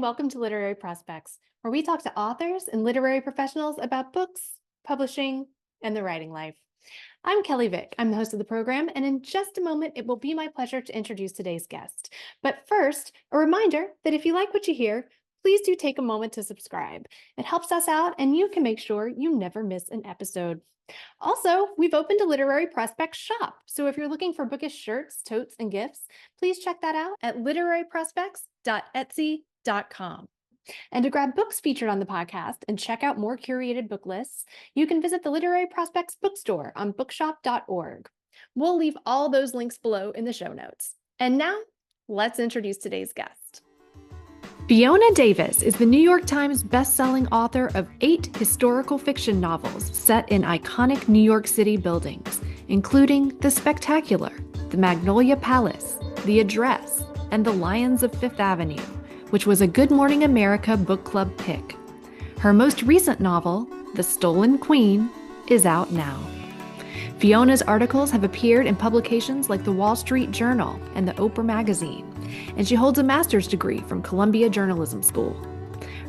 welcome to Literary Prospects, where we talk to authors and literary professionals about books, publishing, and the writing life. I'm Kelley Vick. I'm the host of the program, and in just a moment, it will be my pleasure to introduce today's guest. But first, a reminder that if you like what you hear, please do take a moment to subscribe. It helps us out, and you can make sure you never miss an episode. Also, we've opened a Literary Prospects shop, so if you're looking for bookish shirts, totes, and gifts, please check that out at literaryprospects.etsy.com. And to grab books featured on the podcast and check out more curated book lists, you can visit the Literary Prospects bookstore on bookshop.org. We'll leave all those links below in the show notes. And now, let's introduce today's guest. Fiona Davis is the New York Times bestselling author of 8 historical fiction novels set in iconic New York City buildings, including The Spectacular, The Magnolia Palace, The Address, and The Lions of Fifth Avenue, which was a Good Morning America book club pick. Her most recent novel, The Stolen Queen, is out now. Fiona's articles have appeared in publications like The Wall Street Journal and The Oprah Magazine, and she holds a master's degree from Columbia Journalism School.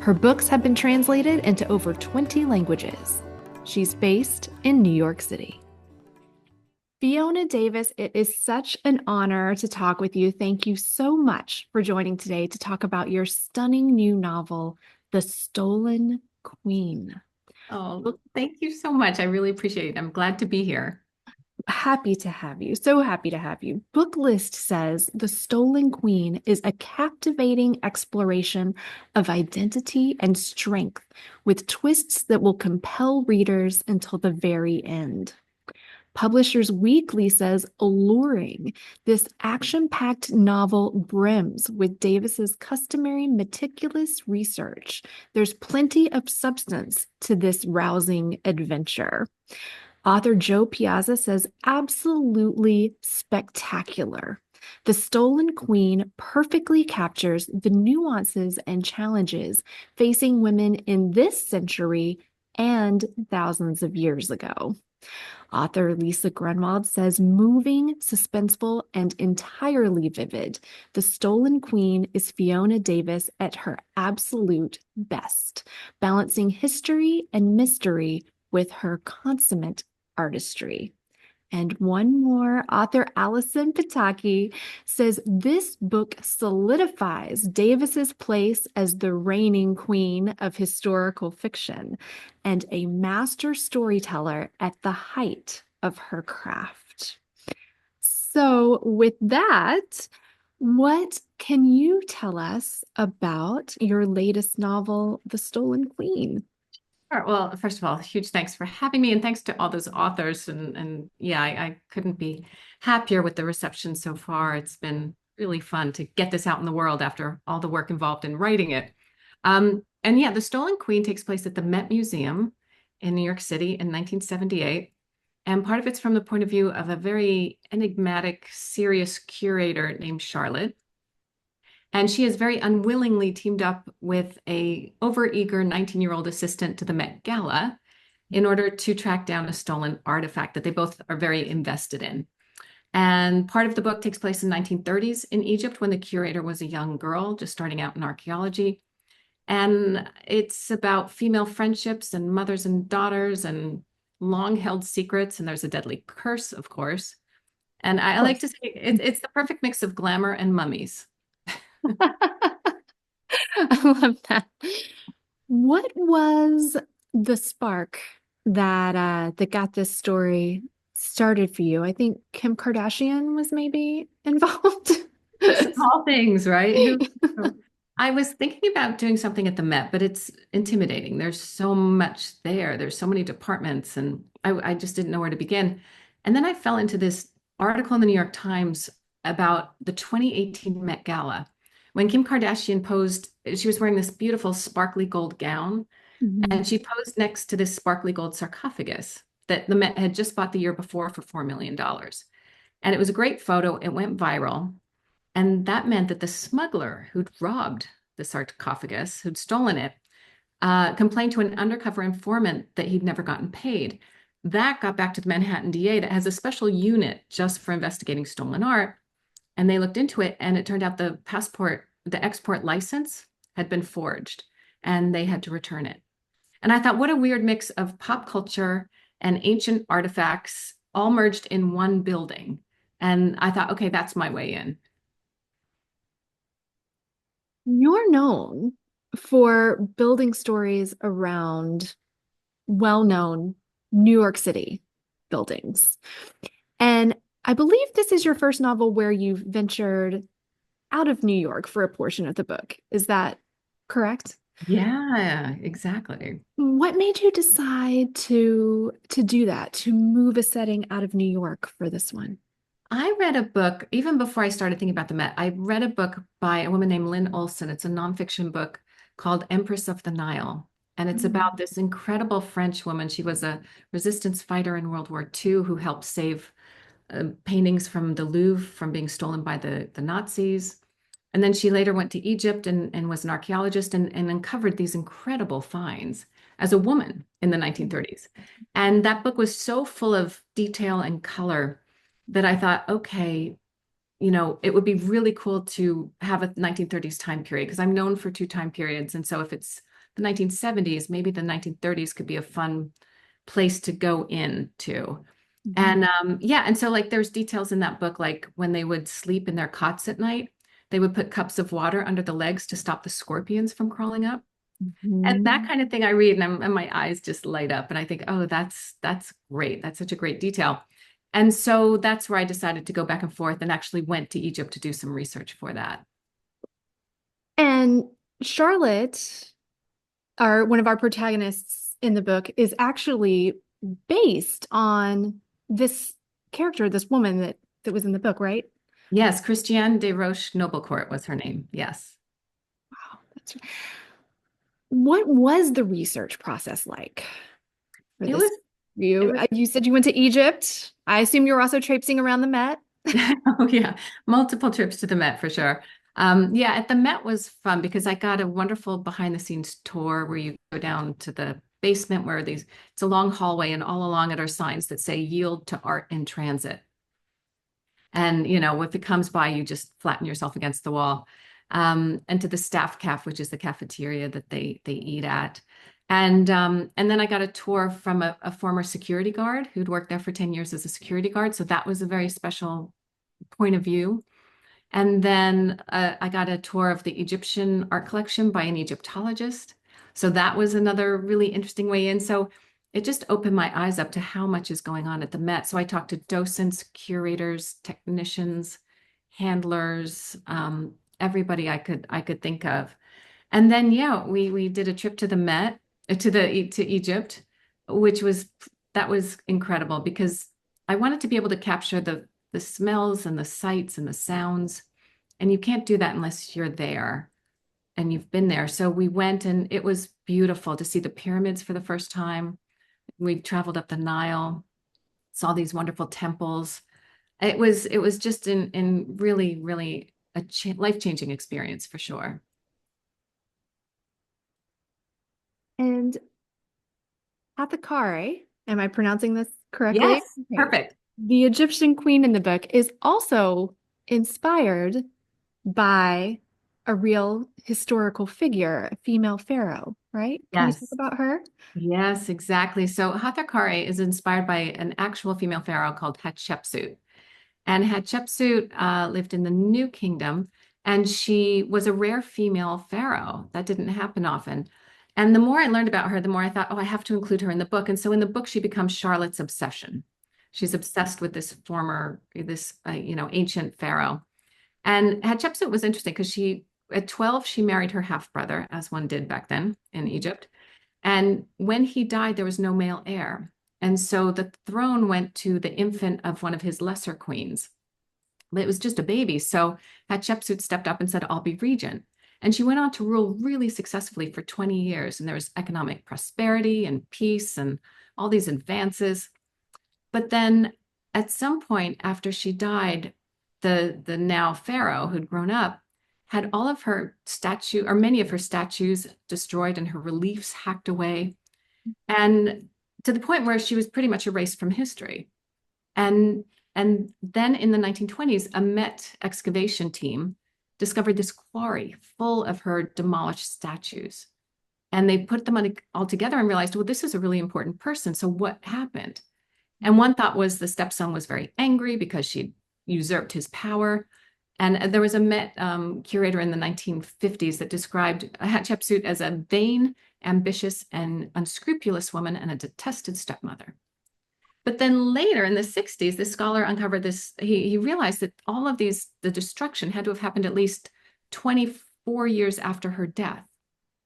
Her books have been translated into over 20 languages. She's based in New York City. Fiona Davis, it is such an honor to talk with you. Thank you so much for joining today to talk about your stunning new novel, The Stolen Queen. Oh, well, thank you so much. I really appreciate it. I'm glad to be here. Happy to have you. So happy to have you. Booklist says The Stolen Queen is a captivating exploration of identity and strength with twists that will compel readers until the very end. Publishers Weekly says alluring. This action-packed novel brims with Davis's customary meticulous research. There's plenty of substance to this rousing adventure. Author Joe Piazza says absolutely spectacular. The Stolen Queen perfectly captures the nuances and challenges facing women in this century and thousands of years ago. Author Lisa Grunwald says moving, suspenseful, and entirely vivid, The Stolen Queen is Fiona Davis at her absolute best, balancing history and mystery with her consummate artistry. And one more, author Allison Pataki says this book solidifies Davis's place as the reigning queen of historical fiction and a master storyteller at the height of her craft. So with that, what can you tell us about your latest novel, The Stolen Queen? Sure. Well, first of all, huge thanks for having me, and thanks to all those authors. And yeah, I couldn't be happier with the reception so far. It's been really fun to get this out in the world after all the work involved in writing it. And yeah, The Stolen Queen takes place at the Met Museum in New York City in 1978. And part of it's from the point of view of a very enigmatic, serious curator named Charlotte. And she has very unwillingly teamed up with a overeager 19-year-old assistant to the Met Gala in order to track down a stolen artifact that they both are very invested in. And part of the book takes place in 1930s in Egypt when the curator was a young girl just starting out in archaeology. And it's about female friendships and mothers and daughters and long-held secrets. And there's a deadly curse, of course. And I like to say it's the perfect mix of glamour and mummies. I love that. What was the spark that got this story started for you? I think Kim Kardashian was maybe involved. Small things, right? I was thinking about doing something at the Met, but it's intimidating. There's so much there. There's so many departments, and I just didn't know where to begin. And then I fell into this article in the New York Times about the 2018 Met Gala. When Kim Kardashian posed, she was wearing this beautiful sparkly gold gown, and she posed next to this sparkly gold sarcophagus that the Met had just bought the year before for $4 million. And it was a great photo. It went viral. And that meant that the smuggler who'd robbed the sarcophagus, who'd stolen it, complained to an undercover informant that he'd never gotten paid. That got back to the Manhattan DA that has a special unit just for investigating stolen art. And they looked into it, and it turned out the export license had been forged and they had to return it. And I thought, what a weird mix of pop culture and ancient artifacts all merged in one building. And I thought, okay, that's my way in. You're known for building stories around well-known New York City buildings. And I believe this is your first novel where you've ventured out of New York for a portion of the book. Is that correct? Yeah, exactly. What made you decide to do that, to move a setting out of New York for this one? I read a book, even before I started thinking about the Met, I read a book by a woman named Lynn Olson. It's a nonfiction book called Empress of the Nile. And it's about this incredible French woman. She was a resistance fighter in World War II who helped save paintings from the Louvre from being stolen by the Nazis. And then she later went to Egypt and was an archaeologist and uncovered these incredible finds as a woman in the 1930s. And that book was so full of detail and color that I thought, okay, it would be really cool to have a 1930s time period because I'm known for two time periods. And so if it's the 1970s, maybe the 1930s could be a fun place to go into. And yeah, and so like there's details in that book, like when they would sleep in their cots at night, they would put cups of water under the legs to stop the scorpions from crawling up. And that Mhm. kind of thing I read and my eyes just light up and I think, oh, that's great. That's such a great detail. And so that's where I decided to go back and forth and actually went to Egypt to do some research for that. And Charlotte, one of our protagonists in the book, is actually based on this character, this woman that was in the book, right? Yes, Christiane de Roche Noblecourt was her name. Yes. Wow, that's right. What was the research process like for It this? was it was You said you went to Egypt. I assume you were also traipsing around the Met. oh yeah, multiple trips to the Met for sure. Yeah, at the Met was fun because I got a wonderful behind the scenes tour where you go down to the basement where it's a long hallway and all along it are signs that say yield to art in transit. And if it comes by, you just flatten yourself against the wall. And to the staff caf, which is the cafeteria that they eat at. And then I got a tour from a former security guard who'd worked there for 10 years as a security guard. So that was a very special point of view. And then I got a tour of the Egyptian art collection by an Egyptologist. So that was another really interesting way in. So it just opened my eyes up to how much is going on at the Met. So I talked to docents, curators, technicians, handlers, everybody I could think of. And then yeah, we did a trip to the Met, to Egypt, which was that was incredible because I wanted to be able to capture the smells and the sights and the sounds. And you can't do that unless you're there and you've been there. So we went and it was beautiful to see the pyramids for the first time. We traveled up the Nile, saw these wonderful temples. It was just in really, really a life-changing experience for sure. And Hathakari, am I pronouncing this correctly? Yes, Okay. perfect. The Egyptian queen in the book is also inspired by a real historical figure, a female pharaoh, right? Can you talk Yes. about her? Yes, exactly. So Hathakari is inspired by an actual female pharaoh called Hatshepsut. And Hatshepsut lived in the New Kingdom, and she was a rare female pharaoh. That didn't happen often. And the more I learned about her, the more I thought, oh, I have to include her in the book. And so in the book, she becomes Charlotte's obsession. She's obsessed with this ancient pharaoh. And Hatshepsut was interesting because at 12, she married her half brother, as one did back then in Egypt. And when he died, there was no male heir. And so the throne went to the infant of one of his lesser queens. But it was just a baby. So Hatshepsut stepped up and said, I'll be regent. And she went on to rule really successfully for 20 years. And there was economic prosperity and peace and all these advances. But then at some point after she died, the now pharaoh who'd grown up had all of her statue or many of her statues destroyed and her reliefs hacked away. And to the point where she was pretty much erased from history. And then in the 1920s, a Met excavation team discovered this quarry full of her demolished statues. And they put them all together and realized, well, this is a really important person. So what happened? And one thought was the stepson was very angry because she'd usurped his power. And there was a Met curator in the 1950s that described Hatshepsut as a vain, ambitious, and unscrupulous woman and a detested stepmother. But then later in the 60s, this scholar uncovered this. He realized that all of the destruction had to have happened at least 24 years after her death,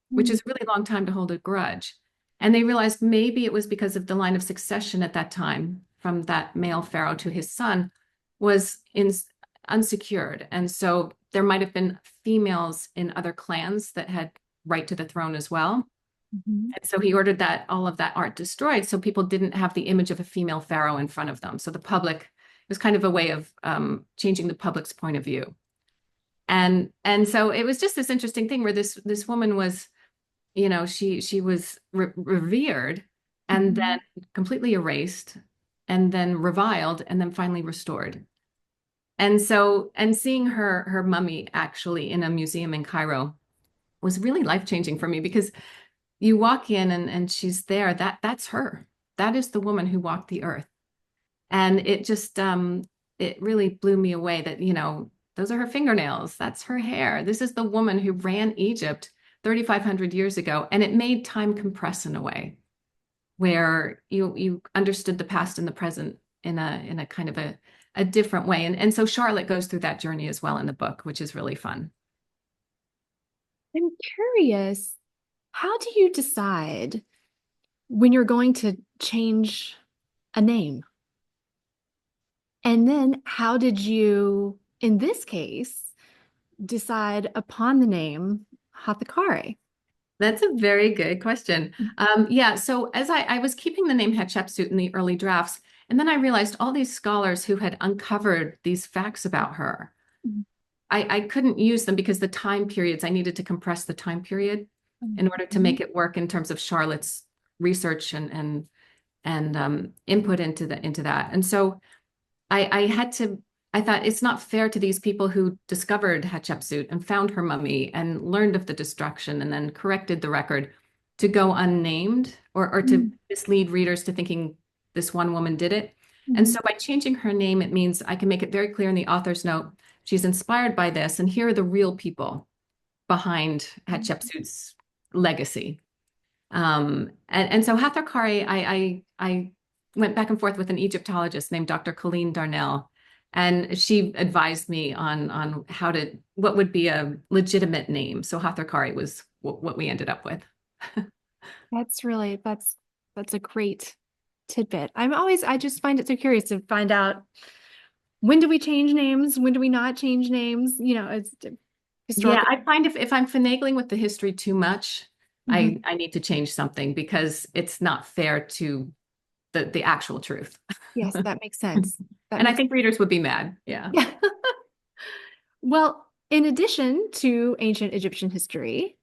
which is a really long time to hold a grudge. And they realized maybe it was because of the line of succession at that time from that male pharaoh to his son was unsecured. And so there might have been females in other clans that had right to the throne as well. Mm-hmm. And so he ordered that all of that art destroyed so people didn't have the image of a female pharaoh in front of them. So the public, it was kind of a way of changing the public's point of view. And so it was just this interesting thing where this woman was, you know, she was revered and Mm-hmm. then completely erased and then reviled and then finally restored. And so, and seeing her mummy actually in a museum in Cairo was really life-changing for me because you walk in and she's there. That's her. That is the woman who walked the earth. And it just it really blew me away that, you know, those are her fingernails. That's her hair. This is the woman who ran Egypt 3,500 years ago. And it made time compress in a way where you understood the past and the present in a kind of a different way. And so Charlotte goes through that journey as well in the book, which is really fun. I'm curious, how do you decide when you're going to change a name? And then how did you, in this case, decide upon the name Hathakare? That's a very good question. Yeah, so as I was keeping the name Hatshepsut in the early drafts, and then I realized all these scholars who had uncovered these facts about her, I couldn't use them because the time periods, I needed to compress the time period in order to make it work in terms of Charlotte's research and input into that. And so I had to, I thought it's not fair to these people who discovered Hatshepsut and found her mummy and learned of the destruction and then corrected the record to go unnamed or to mislead readers to thinking this one woman did it. And so by changing her name, it means I can make it very clear in the author's note, she's inspired by this, and here are the real people behind Hatshepsut's legacy. And so Hathakare, I went back and forth with an Egyptologist named Dr. Colleen Darnell, and she advised me on what would be a legitimate name. So Hathakare was what we ended up with. That's a great tidbit. I just find it so curious to find out, when do we change names? When do we not change names? You know, it's Yeah, historical. I find if I'm finagling with the history too much, Mhm. I need to change something because it's not fair to the actual truth. Yes, that makes sense. That And I makes think readers would be mad. Yeah. Yeah. Well, in addition to ancient Egyptian history,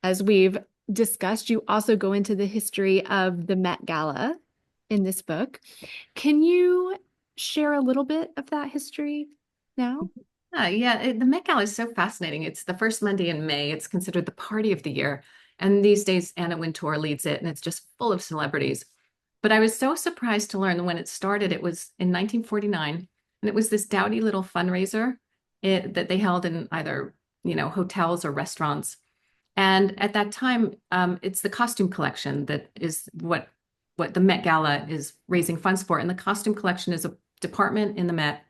as we've discussed, you also go into the history of the Met Gala in this book. Can you share a little bit of that history now? The Met Gala is so fascinating. It's the first Monday in May. It's considered the party of the year. And these days, Anna Wintour leads it, and it's just full of celebrities. But I was so surprised to learn that when it started, it was in 1949, and it was this dowdy little fundraiser that they held in either, you know, hotels or restaurants. And at that time, it's the costume collection that is what the Met Gala is raising funds for. And the costume collection is a department in the Met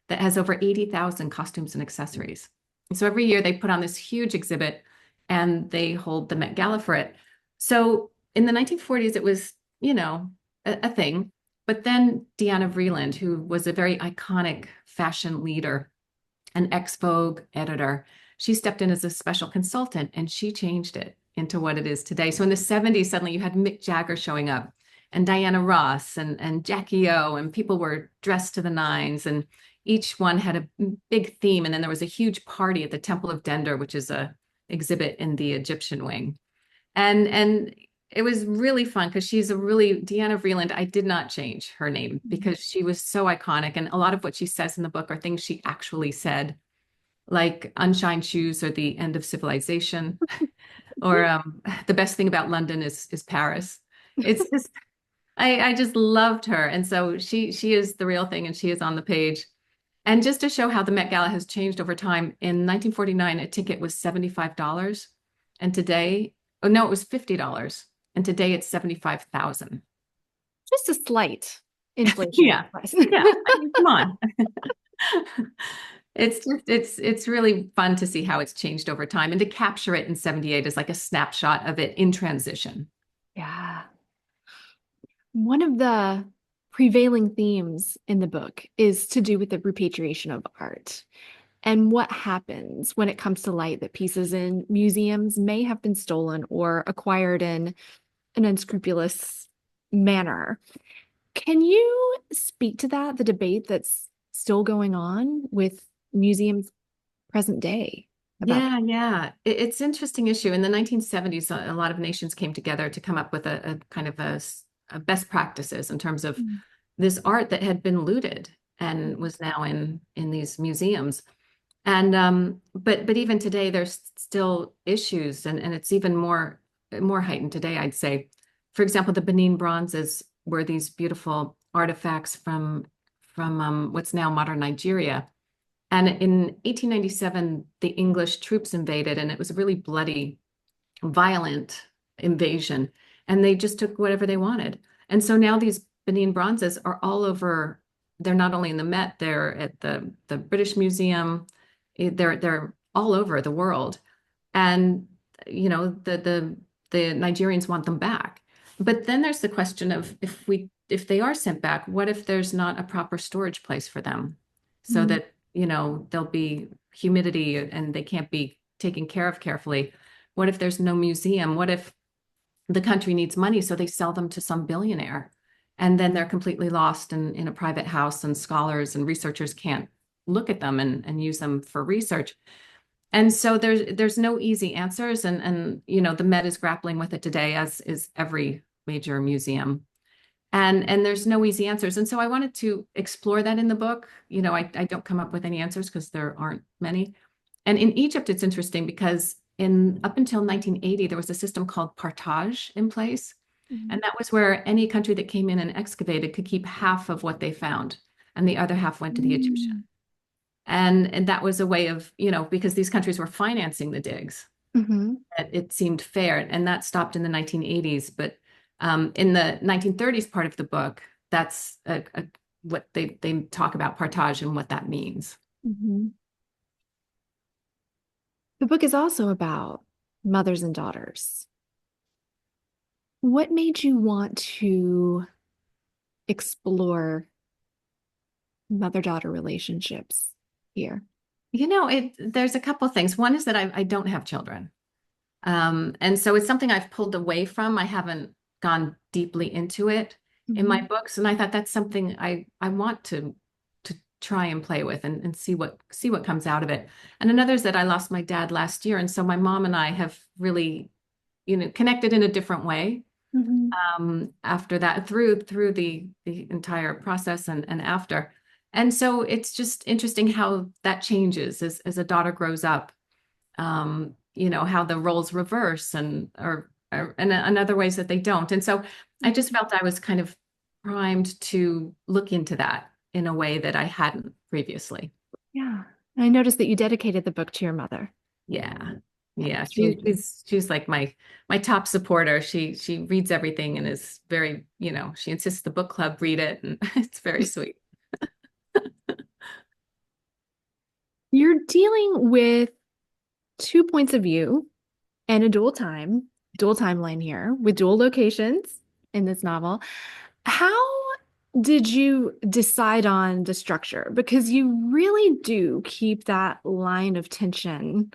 that has over 80,000 costumes and accessories. And so every year they put on this huge exhibit and they hold the Met Gala for it. So in the 1940s, it was, you know, a thing. But then Deanna Vreeland, who was a very iconic fashion leader, an ex-Vogue editor, she stepped in as a special consultant and she changed it into what it is today. So in the 70s, suddenly you had Mick Jagger showing up and Diana Ross and Jackie O, and people were dressed to the nines, and each one had a big theme. And then there was a huge party at the Temple of Dender, which is a exhibit in the Egyptian wing. And it was really fun because she's a really, Deanna Vreeland, I did not change her name because she was so iconic. And a lot of what she says in the book are things she actually said. like Unshined Shoes or The End of Civilization, or The Best Thing About London is Paris. It's just I just loved her. And so she is the real thing and she is on the page. And just to show how the Met Gala has changed over time, in 1949, a ticket was $75. And today, oh no, it was $50. And today it's 75,000. Just a slight inflation. Yeah. Yeah. I mean, come on. It's really fun to see how it's changed over time and to capture it in 78 is like a snapshot of it in transition. Yeah. One of the prevailing themes in the book is to do with the repatriation of art and what happens when it comes to light that pieces in museums may have been stolen or acquired in an unscrupulous manner. Can you speak to that, the debate that's still going on with museums present day about Yeah, yeah. It's an interesting issue. In the 1970s, a lot of nations came together to come up with a kind of a best practices in terms of that? this art that had been looted and was now in these museums. And but even today, there's still issues, and it's even more heightened today, I'd say. For example, the Benin bronzes were these beautiful artifacts from what's now modern Nigeria. And in 1897, the English troops invaded, and it was a really bloody, violent invasion. And they just took whatever they wanted. And so now these Benin bronzes are all over. They're not only in the Met, they're at the British Museum. They're all over the world. And the Nigerians want them back. But then there's the question of if they are sent back, what if there's not a proper storage place for them so Mm. that there'll be humidity and they can't be taken care of carefully? What if there's no museum? What if the country needs money, so they sell them to some billionaire and then they're completely lost in a private house and scholars and researchers can't look at them and use them for research. And so there's no easy answers, and the Met is grappling with it today, as is every major museum. And there's no easy answers. And so I wanted to explore that in the book. I don't come up with any answers because there aren't many. And in Egypt, it's interesting because in up until 1980, there was a system called partage in place. Mhm. And that was where any country that came in and excavated could keep half of what they found, and the other half went to the Egyptian. Mm. And that was a way of, because these countries were financing the digs, Mhm. it seemed fair. And that stopped in the 1980s. But in the 1930s part of the book, that's what they talk about partage and what that means. Mhm. The book is also about mothers and daughters. What made you want to explore mother-daughter relationships here? There's a couple of things. One is that I don't have children. And so it's something I've pulled away from. I haven't gone deeply into it in my Mhm. books. And I thought that's something I want to try and play with and see what comes out of it. And another is that I lost my dad last year. And so my mom and I have really, connected in a different way Mhm. after that, through the entire process and after. And so it's just interesting how that changes as a daughter grows up, how the roles reverse and other ways that they don't. And so I just felt I was kind of primed to look into that in a way that I hadn't previously. Yeah. I noticed that you dedicated the book to your mother. Yeah. Yeah, Yeah. it's really cute. She's like my top supporter. She reads everything and is very, she insists the book club read it, and it's very sweet. You're dealing with two points of view and a dual timeline here with dual locations in this novel. How did you decide on the structure? Because you really do keep that line of tension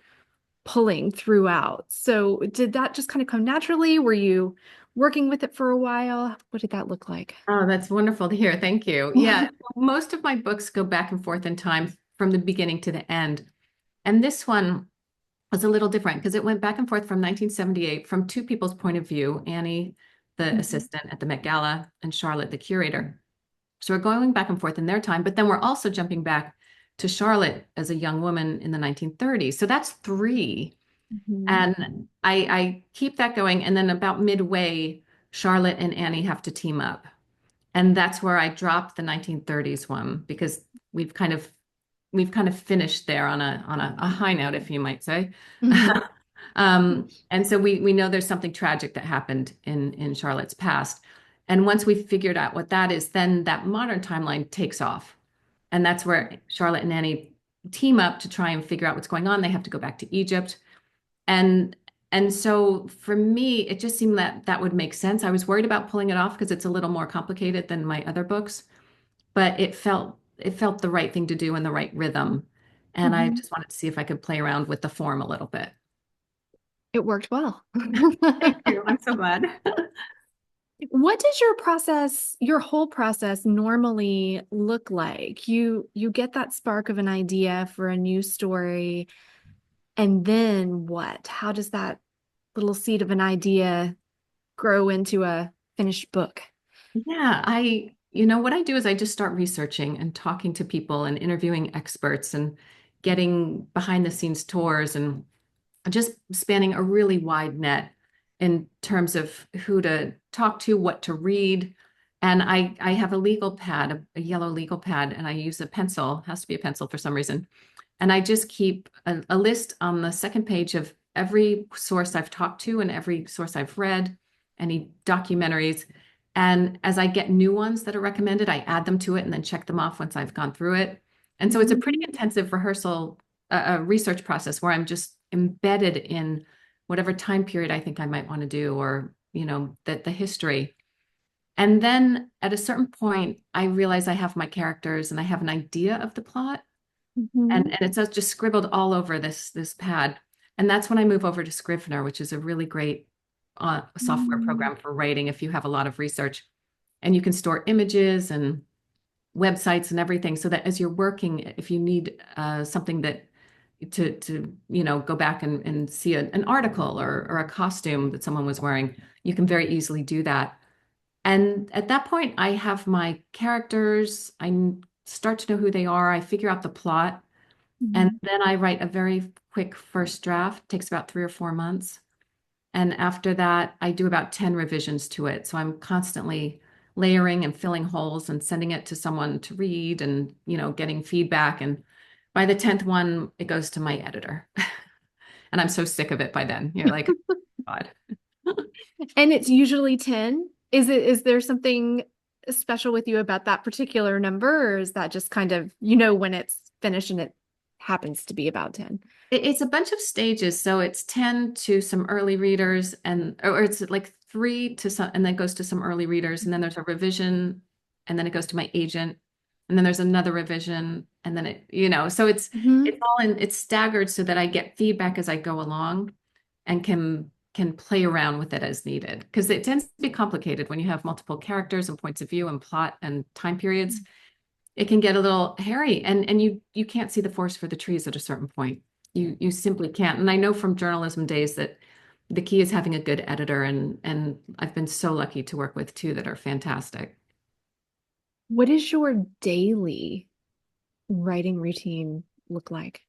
pulling throughout. So did that just kind of come naturally? Were you working with it for a while? What did that look like? Oh, that's wonderful to hear. Thank you. Yeah, most of my books go back and forth in time from the beginning to the end. And this one was a little different because it went back and forth from 1978 from two people's point of view, Annie, the Mhm. assistant at the Met Gala, and Charlotte, the curator. So we're going back and forth in their time, but then we're also jumping back to Charlotte as a young woman in the 1930s. So that's three. Mhm. And I keep that going. And then about midway, Charlotte and Annie have to team up. And that's where I dropped the 1930s one because we've kind of we've kind of finished there on a high note, if you might say. Mhm. And so we know there's something tragic that happened in Charlotte's past. And once we've figured out what that is, then that modern timeline takes off. And that's where Charlotte and Annie team up to try and figure out what's going on. They have to go back to Egypt. And and so for me, it just seemed that that would make sense. I was worried about pulling it off because it's a little more complicated than my other books, but it felt the right thing to do in the right rhythm. And I Mhm. just wanted to see if I could play around with the form a little bit. It worked well. Thank you. I'm so glad. What does your process, your whole process normally look like? You get that spark of an idea for a new story, and then what? How does that little seed of an idea grow into a finished book? Yeah, what I do is I just start researching and talking to people and interviewing experts and getting behind the scenes tours and just spanning a really wide net in terms of who to talk to, what to read. And I have a legal pad, a yellow legal pad, and I use a pencil, has to be a pencil for some reason. And I just keep a list on the second page of every source I've talked to and every source I've read, any documentaries. And as I get new ones that are recommended, I add them to it and then check them off once I've gone through it. And so it's a pretty Mhm. intensive rehearsal, research process where I'm just embedded in whatever time period I think I might want to do, or, the history. And then at a certain point, I realize I have my characters and I have an idea of the plot. And, Mhm. and it's just scribbled all over this pad. And that's when I move over to Scrivener, which is a really great software Mhm. program for writing if you have a lot of research. And you can store images and websites and everything so that as you're working, if you need something that to go back and see an article or a costume that someone was wearing, you can very easily do that. And at that point, I have my characters. Start to know who they are. I figure out the plot. And Mhm. then I write a very quick first draft. It takes about 3 or 4 months. And after that, I do about 10 revisions to it. So I'm constantly layering and filling holes and sending it to someone to read and, getting feedback. And by the 10th one, it goes to my editor. And I'm so sick of it by then. You're like, God. And it's usually 10. Is there something special with you about that particular number, or is that just kind of, when it's finished and it happens to be about 10? It's a bunch of stages. So it's 10 to some early readers, or it's like three to some, and then it goes to some early readers. And then there's a revision, and then it goes to my agent. And then there's another revision. And then so it's Mhm. all it's staggered so that I get feedback as I go along and can play around with it as needed. Because it tends to be complicated when you have multiple characters and points of view and plot and time periods. It can get a little hairy, and you can't see the forest for the trees at a certain point. You simply can't. And I know from journalism days that the key is having a good editor, and I've been so lucky to work with two that are fantastic. What does your daily writing routine look like?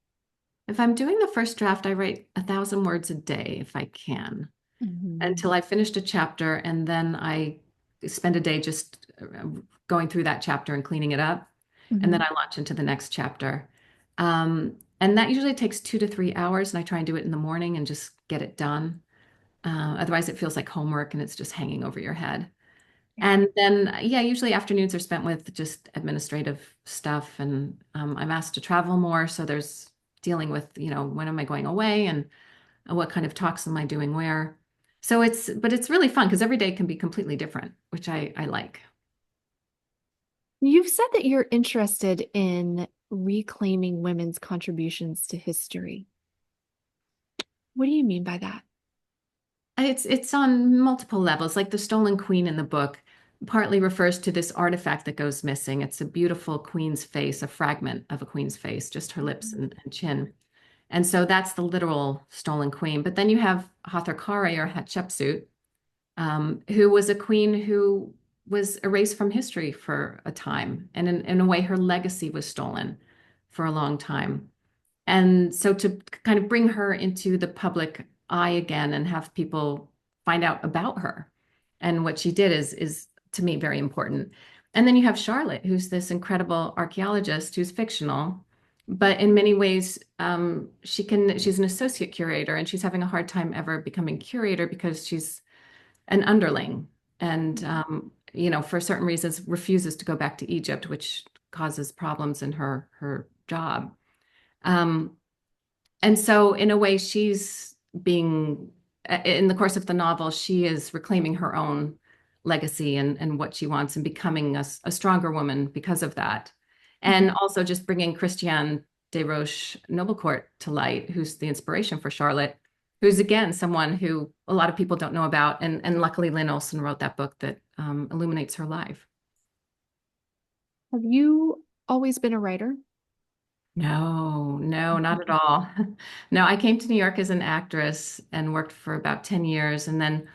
If I'm doing the first draft, I write 1,000 words a day if I can, Mhm. until I finished a chapter, and then I spend a day just going through that chapter and cleaning it up, and then Mhm. I launch into the next chapter. And that usually takes 2 to 3 hours, and I try and do it in the morning and just get it done. Otherwise, it feels like homework and it's just hanging over your head. Yeah. And then, yeah, usually afternoons are spent with just administrative stuff, and I'm asked to travel more, so there's dealing with, when am I going away and what kind of talks am I doing where. But it's really fun because every day can be completely different, which I like. You've said that you're interested in reclaiming women's contributions to history. What do you mean by that? It's on multiple levels. Like the stolen queen in the book partly refers to this artifact that goes missing. It's a beautiful queen's face, a fragment of a queen's face, just her lips and chin. And so that's the literal stolen queen. But then you have Hathor or Hatshepsut, who was a queen who was erased from history for a time. And in a way, her legacy was stolen. for a long time. And so to kind of bring her into the public eye again and have people find out about her and what she did is to me very important. And then you have Charlotte, who's this incredible archaeologist who's fictional, but in many ways, she's an associate curator and she's having a hard time ever becoming curator because she's an underling and, for certain reasons, refuses to go back to Egypt, which causes problems in her job. Um, and so, in a way, she's being, in the course of the novel, she is reclaiming her own legacy and what she wants and becoming a stronger woman because of that. And also just bringing Christiane de Roche Noblecourt to light, who's the inspiration for Charlotte, who's again someone who a lot of people don't know about. And luckily, Lynn Olson wrote that book that illuminates her life. Have you always been a writer? No, no, not at all. No, I came to New York as an actress and worked for about 10 years and then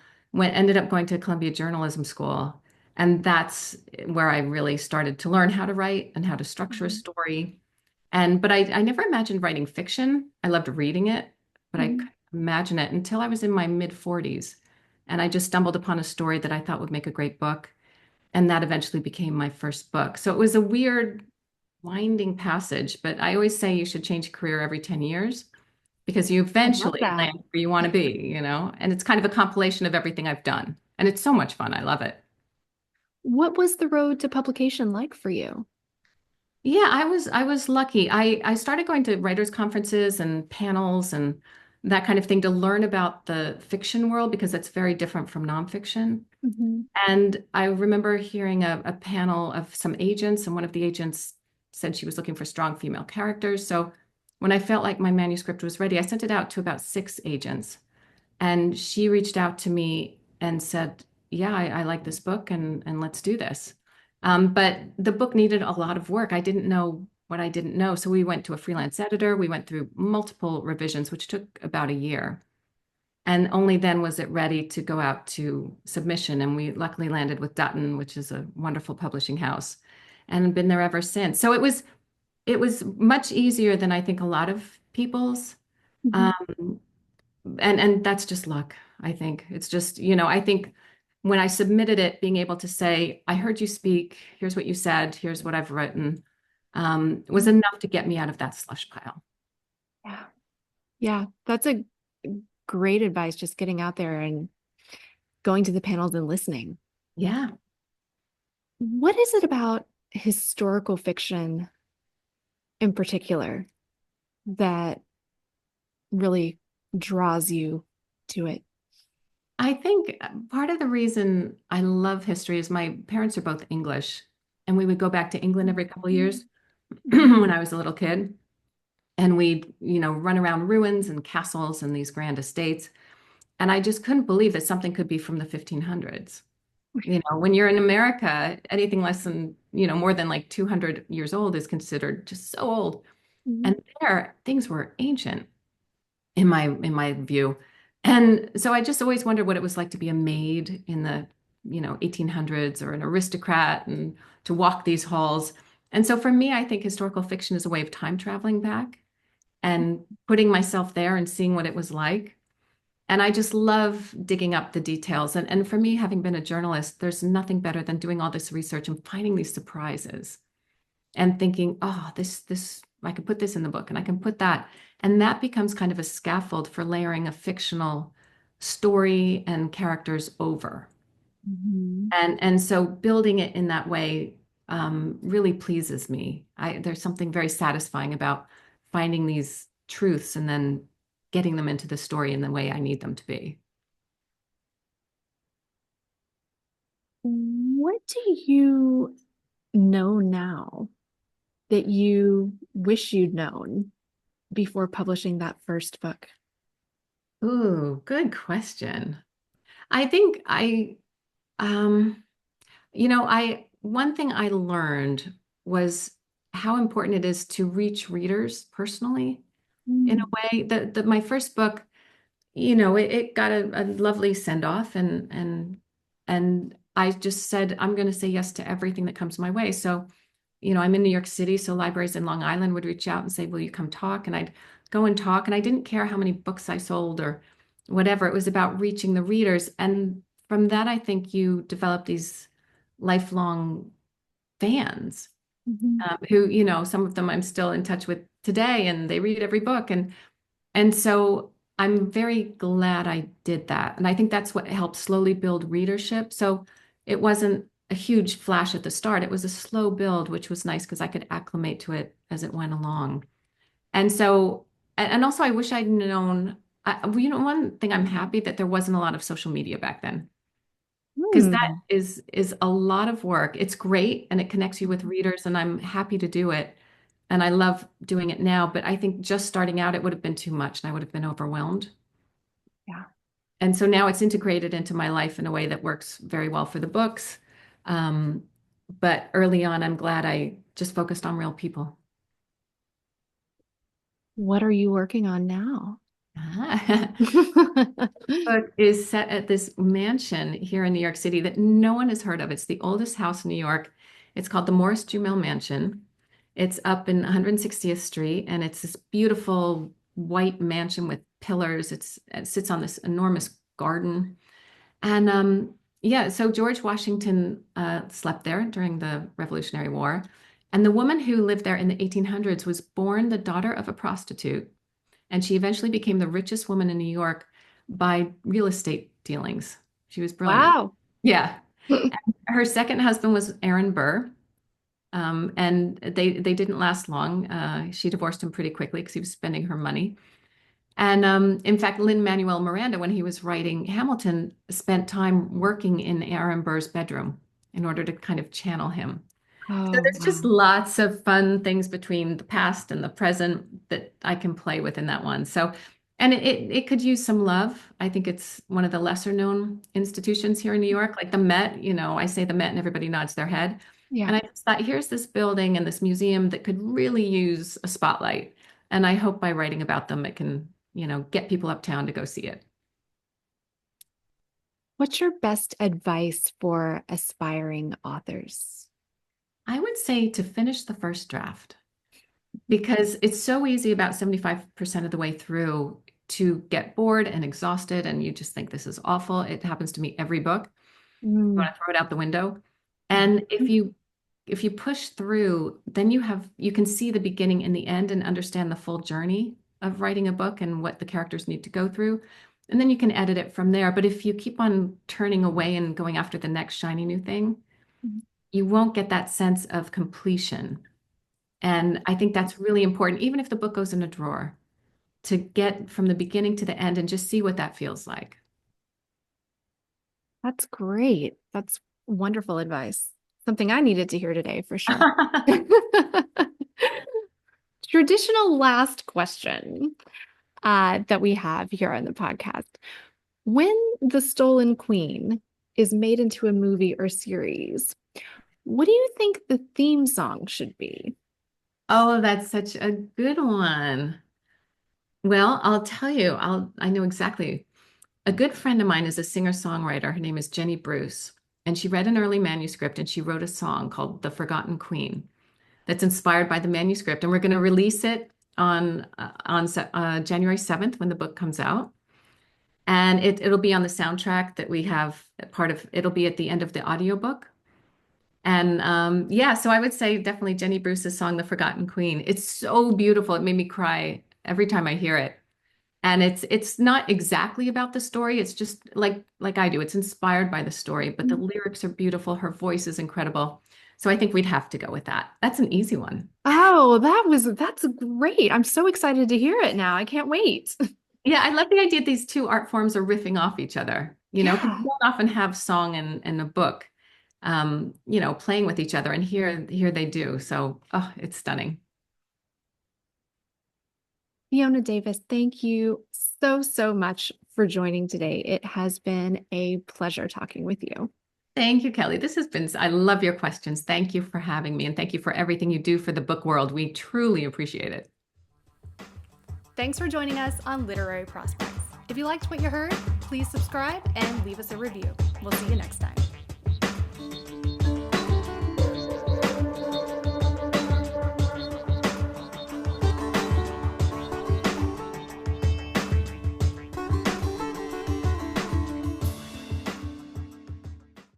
ended up going to Columbia Journalism School. And that's where I really started to learn how to write and how to structure a Mhm. story. But I never imagined writing fiction. I loved reading it, but I Mhm. couldn't imagine it until I was in my mid 40s. And I just stumbled upon a story that I thought would make a great book. And that eventually became my first book. So it was a weird winding passage, but I always say you should change career every 10 years because you I love eventually that. land where you want to be. And it's kind of a compilation of everything I've done. And it's so much fun. I love it. What was the road to publication like for you? Yeah, I was lucky. I started going to writers' conferences and panels and that kind of thing to learn about the fiction world because it's very different from nonfiction. Mhm. And I remember hearing a panel of some agents, and one of the agents said she was looking for strong female characters. So when I felt like my manuscript was ready, I sent it out to about 6 agents. And she reached out to me and said, "Yeah, I like this book and let's do this." But the book needed a lot of work. I didn't know what I didn't know. So we went to a freelance editor. We went through multiple revisions, which took about a year. And only then was it ready to go out to submission. And we luckily landed with Dutton, which is a wonderful publishing house, and been there ever since. So it was much easier than I think a lot of people's. Mhm. Um, and that's just luck, I think. It's just, I think when I submitted it, being able to say, I heard you speak, here's what you said, here's what I've written, was enough to get me out of that slush pile. Yeah. Yeah, that's a great advice, just getting out there and going to the panels and listening. Yeah. What is it about historical fiction in particular that really draws you to it? I think part of the reason I love history is my parents are both English, and we would go back to England every couple of years Mhm. when I was a little kid. And we'd, run around ruins and castles and these grand estates. And I just couldn't believe that something could be from the 1500s. When you're in America, anything less than, more than like 200 years old is considered just so old. Mhm. And there, things were ancient in my view. And so I just always wondered what it was like to be a maid in the, 1800s or an aristocrat and to walk these halls. And so for me, I think historical fiction is a way of time traveling back and putting myself there and seeing what it was like. And I just love digging up the details. And for me, having been a journalist, there's nothing better than doing all this research and finding these surprises and thinking, oh, this, I can put this in the book and I can put that. And that becomes kind of a scaffold for layering a fictional story and characters over. Mhm. And so building it in that way really pleases me. There's something very satisfying about finding these truths and then getting them into the story in the way I need them to be. What do you know now that you wish you'd known before publishing that first book? Ooh, good question. I think um, one thing I learned was how important it is to reach readers personally in Mm. a way that my first book, it got a lovely send off and I just said, I'm going to say yes to everything that comes my way. So, I'm in New York City, so libraries in Long Island would reach out and say, "Will you come talk?" And I'd go and talk. And I didn't care how many books I sold or whatever. It was about reaching the readers. And from that, I think you develop these lifelong fans Mhm. who, some of them I'm still in touch with today, and they read every book. And so I'm very glad I did that. And I think that's what helped slowly build readership. So it wasn't a huge flash at the start. It was a slow build, which was nice because I could acclimate to it as it went along. And so, and also I wish I'd known, one thing I'm happy that there wasn't a lot of social media back then, because that Hmm. is a lot of work. It's great and it connects you with readers, and I'm happy to do it. And I love doing it now, but I think just starting out, it would have been too much and I would have been overwhelmed. Yeah. And so now it's integrated into my life in a way that works very well for the books. Um, but early on, I'm glad I just focused on real people. What are you working on now? Book is set at this mansion here in New York City that no one has heard of. It's the oldest house in New York. It's called the Morris Jumel Mansion. It's up in 160th Street, and it's this beautiful white mansion with pillars. It sits on this enormous garden. And yeah, so George Washington slept there during the Revolutionary War. And the woman who lived there in the 1800s was born the daughter of a prostitute. And she eventually became the richest woman in New York by real estate dealings. She was brilliant. Wow. Yeah. Her second husband was Aaron Burr. And they didn't last long. She divorced him pretty quickly because he was spending her money. And in fact, Lin-Manuel Miranda, when he was writing Hamilton, spent time working in Aaron Burr's bedroom in order to kind of channel him. So Oh, there's just wow. lots of fun things between the past and the present that I can play with in that one. So, and it could use some love. I think it's one of the lesser known institutions here in New York, like the Met. I say the Met and everybody nods their head. Yeah. And I just thought, here's this building and this museum that could really use a spotlight. And I hope by writing about them, it can, get people uptown to go see it. What's your best advice for aspiring authors? I would say to finish the first draft, because it's so easy about 75% of the way through to get bored and exhausted and you just think this is awful. It happens to me every book. You Mm. want to throw it out the window. And Mhm. if you push through, then you can see the beginning and the end and understand the full journey of writing a book and what the characters need to go through. And then you can edit it from there. But if you keep on turning away and going after the next shiny new thing, you won't get that sense of completion. And I think that's really important, even if the book goes in a drawer, to get from the beginning to the end and just see what that feels like. That's great. That's wonderful advice. Something I needed to hear today for sure. Traditional last question that we have here on the podcast. When The Stolen Queen is made into a movie or series, what do you think the theme song should be? Oh, that's such a good one. Well, I'll tell you, I know exactly. A good friend of mine is a singer-songwriter. Her name is Jenny Bruce, and she read an early manuscript and she wrote a song called The Forgotten Queen that's inspired by the manuscript. And we're going to release it on January 7th when the book comes out. And it'll be on the soundtrack that we have part of, it'll be at the end of the audiobook. And yeah, so I would say definitely Jenny Bruce's song, The Forgotten Queen. It's so beautiful. It made me cry every time I hear it. And it's not exactly about the story. It's just like I do. It's inspired by the story, but the lyrics are beautiful. Her voice is incredible. So I think we'd have to go with that. That's an easy one. Oh, that's great. I'm so excited to hear it now. I can't wait. Yeah, I love the idea that these two art forms are riffing off each other, because you Yeah. don't often have song and a book, playing with each other. And here they do. So, oh, it's stunning. Fiona Davis, thank you so, so much for joining today. It has been a pleasure talking with you. Thank you, Kelley. I love your questions. Thank you for having me. And thank you for everything you do for the book world. We truly appreciate it. Thanks for joining us on Literary Prospects. If you liked what you heard, please subscribe and leave us a review. We'll see you next time.